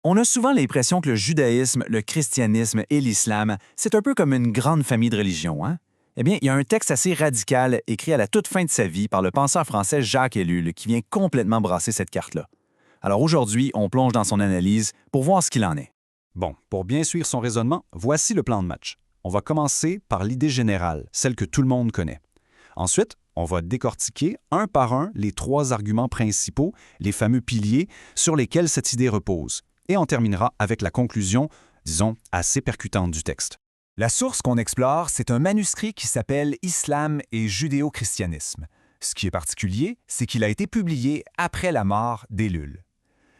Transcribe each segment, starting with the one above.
On a souvent l'impression que le judaïsme, le christianisme et l'islam, c'est un peu comme une grande famille de religions, hein? Eh bien, il y a un texte assez radical écrit à la toute fin de sa vie par le penseur français Jacques Ellul qui vient complètement brasser cette carte-là. Alors aujourd'hui, on plonge dans son analyse pour voir ce qu'il en est. Bon, pour bien suivre son raisonnement, voici le plan de match. On va commencer par l'idée générale, celle que tout le monde connaît. Ensuite, on va décortiquer un par un les trois arguments principaux, les fameux piliers sur lesquels cette idée repose. Et on terminera avec la conclusion, disons, assez percutante du texte. La source qu'on explore, c'est un manuscrit qui s'appelle Islam et judéo-christianisme. Ce qui est particulier, c'est qu'il a été publié après la mort d'Ellul.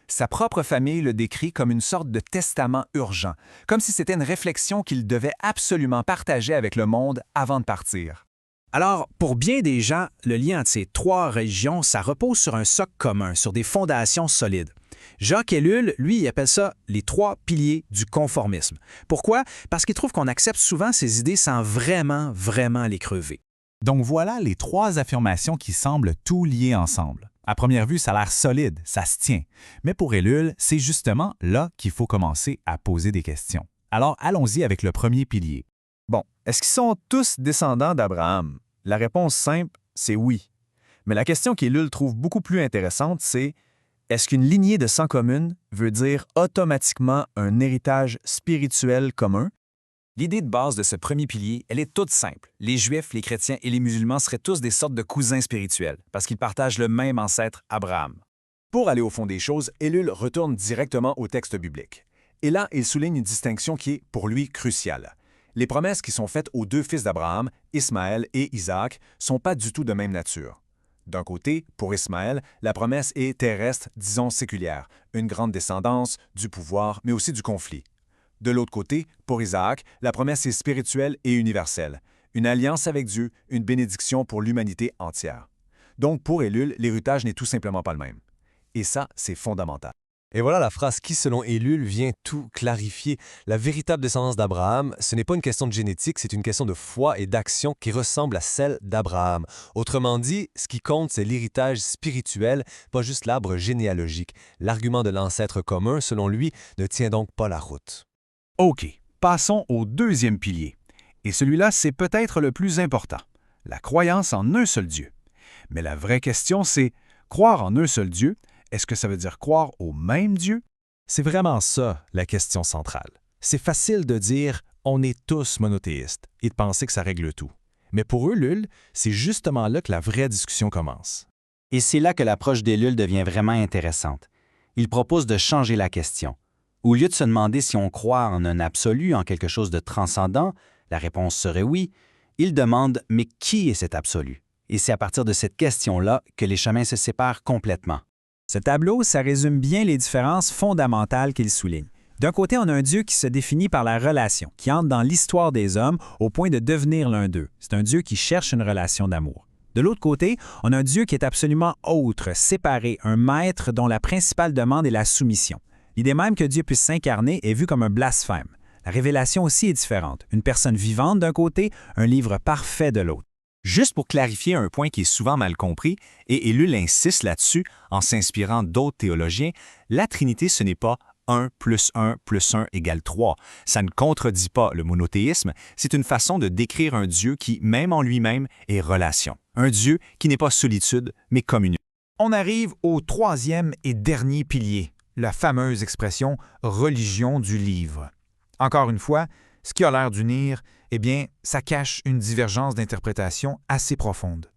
Sa propre famille le décrit comme une sorte de testament urgent, comme si c'était une réflexion qu'il devait absolument partager avec le monde avant de partir. Alors, pour bien des gens, le lien entre ces trois religions, ça repose sur un socle commun, sur des fondations solides. Jacques Ellul, lui, il appelle ça les trois piliers du conformisme. Pourquoi? Parce qu'il trouve qu'on accepte souvent ces idées sans vraiment les crever. Donc voilà les trois affirmations qui semblent tout lier ensemble. À première vue, ça a l'air solide, ça se tient. Mais pour Ellul, c'est justement là qu'il faut commencer à poser des questions. Alors allons-y avec le premier pilier. Bon, est-ce qu'ils sont tous descendants d'Abraham? La réponse simple, c'est oui. Mais la question qu'Ellul trouve beaucoup plus intéressante, c'est est-ce qu'une lignée de sang commune veut dire automatiquement un héritage spirituel commun? L'idée de base de ce premier pilier, elle est toute simple. Les Juifs, les chrétiens et les musulmans seraient tous des sortes de cousins spirituels, parce qu'ils partagent le même ancêtre, Abraham. Pour aller au fond des choses, Ellul retourne directement au texte biblique. Et là, il souligne une distinction qui est, pour lui, cruciale. Les promesses qui sont faites aux deux fils d'Abraham, Ismaël et Isaac, sont pas du tout de même nature. D'un côté, pour Ismaël, la promesse est terrestre, disons séculière, une grande descendance, du pouvoir, mais aussi du conflit. De l'autre côté, pour Isaac, la promesse est spirituelle et universelle, une alliance avec Dieu, une bénédiction pour l'humanité entière. Donc pour Ellul, l'héritage n'est tout simplement pas le même. Et ça, c'est fondamental. Et voilà la phrase qui, selon Ellul, vient tout clarifier. La véritable descendance d'Abraham, ce n'est pas une question de génétique, c'est une question de foi et d'action qui ressemble à celle d'Abraham. Autrement dit, ce qui compte, c'est l'héritage spirituel, pas juste l'arbre généalogique. L'argument de l'ancêtre commun, selon lui, ne tient donc pas la route. OK, passons au deuxième pilier. Et celui-là, c'est peut-être le plus important, la croyance en un seul Dieu. Mais la vraie question, c'est, croire en un seul Dieu, est-ce que ça veut dire croire au même Dieu? C'est vraiment ça, la question centrale. C'est facile de dire « on est tous monothéistes » et de penser que ça règle tout. Mais pour Ellul, c'est justement là que la vraie discussion commence. Et c'est là que l'approche d'Ellul devient vraiment intéressante. Il propose de changer la question. Au lieu de se demander si on croit en un absolu, en quelque chose de transcendant, la réponse serait oui. Il demande « mais qui est cet absolu ?» Et c'est à partir de cette question-là que les chemins se séparent complètement. Ce tableau, ça résume bien les différences fondamentales qu'il souligne. D'un côté, on a un Dieu qui se définit par la relation, qui entre dans l'histoire des hommes au point de devenir l'un d'eux. C'est un Dieu qui cherche une relation d'amour. De l'autre côté, on a un Dieu qui est absolument autre, séparé, un maître dont la principale demande est la soumission. L'idée même que Dieu puisse s'incarner est vue comme un blasphème. La révélation aussi est différente. Une personne vivante d'un côté, un livre parfait de l'autre. Juste pour clarifier un point qui est souvent mal compris, et Ellul insiste là-dessus en s'inspirant d'autres théologiens, la Trinité, ce n'est pas 1 plus 1 plus 1 égale 3. Ça ne contredit pas le monothéisme, c'est une façon de décrire un Dieu qui, même en lui-même, est relation. Un Dieu qui n'est pas solitude, mais communion. On arrive au troisième et dernier pilier, la fameuse expression « religion du livre ». Encore une fois, ce qui a l'air d'unir, eh bien, ça cache une divergence d'interprétation assez profonde.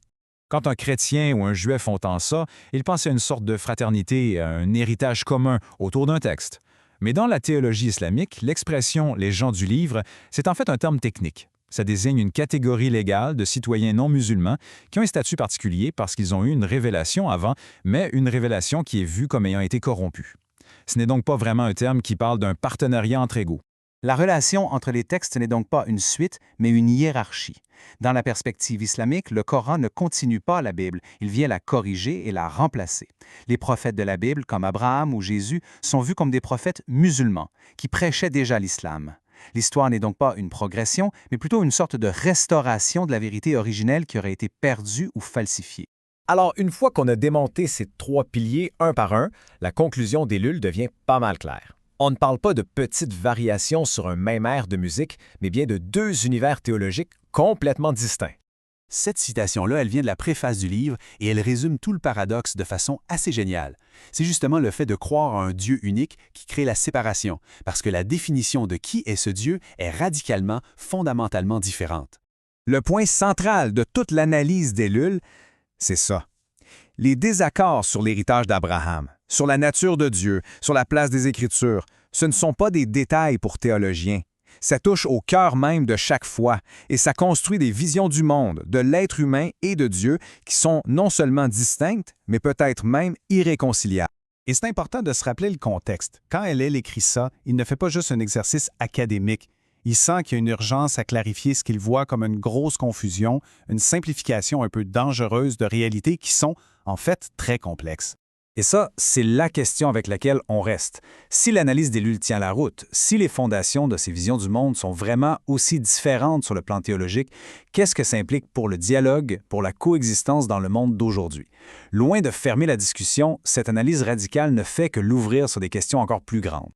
Quand un chrétien ou un juif entend ça, il pense à une sorte de fraternité, à un héritage commun autour d'un texte. Mais dans la théologie islamique, l'expression « les gens du livre », c'est en fait un terme technique. Ça désigne une catégorie légale de citoyens non musulmans qui ont un statut particulier parce qu'ils ont eu une révélation avant, mais une révélation qui est vue comme ayant été corrompue. Ce n'est donc pas vraiment un terme qui parle d'un partenariat entre égaux. La relation entre les textes n'est donc pas une suite, mais une hiérarchie. Dans la perspective islamique, le Coran ne continue pas la Bible, il vient la corriger et la remplacer. Les prophètes de la Bible, comme Abraham ou Jésus, sont vus comme des prophètes musulmans, qui prêchaient déjà l'islam. L'histoire n'est donc pas une progression, mais plutôt une sorte de restauration de la vérité originelle qui aurait été perdue ou falsifiée. Alors, une fois qu'on a démonté ces trois piliers un par un, la conclusion d'Ellul devient pas mal claire. On ne parle pas de petites variations sur un même air de musique, mais bien de deux univers théologiques complètement distincts. Cette citation-là, elle vient de la préface du livre et elle résume tout le paradoxe de façon assez géniale. C'est justement le fait de croire à un Dieu unique qui crée la séparation, parce que la définition de qui est ce Dieu est radicalement, fondamentalement différente. Le point central de toute l'analyse d'Ellul, c'est ça. Les désaccords sur l'héritage d'Abraham, sur la nature de Dieu, sur la place des Écritures, ce ne sont pas des détails pour théologiens. Ça touche au cœur même de chaque foi et ça construit des visions du monde, de l'être humain et de Dieu qui sont non seulement distinctes, mais peut-être même irréconciliables. Et c'est important de se rappeler le contexte. Quand Hillel écrit ça, il ne fait pas juste un exercice académique. Il sent qu'il y a une urgence à clarifier ce qu'il voit comme une grosse confusion, une simplification un peu dangereuse de réalités qui sont, en fait, très complexes. Et ça, c'est la question avec laquelle on reste. Si l'analyse d'Ellul tient la route, si les fondations de ces visions du monde sont vraiment aussi différentes sur le plan théologique, qu'est-ce que ça implique pour le dialogue, pour la coexistence dans le monde d'aujourd'hui? Loin de fermer la discussion, cette analyse radicale ne fait que l'ouvrir sur des questions encore plus grandes.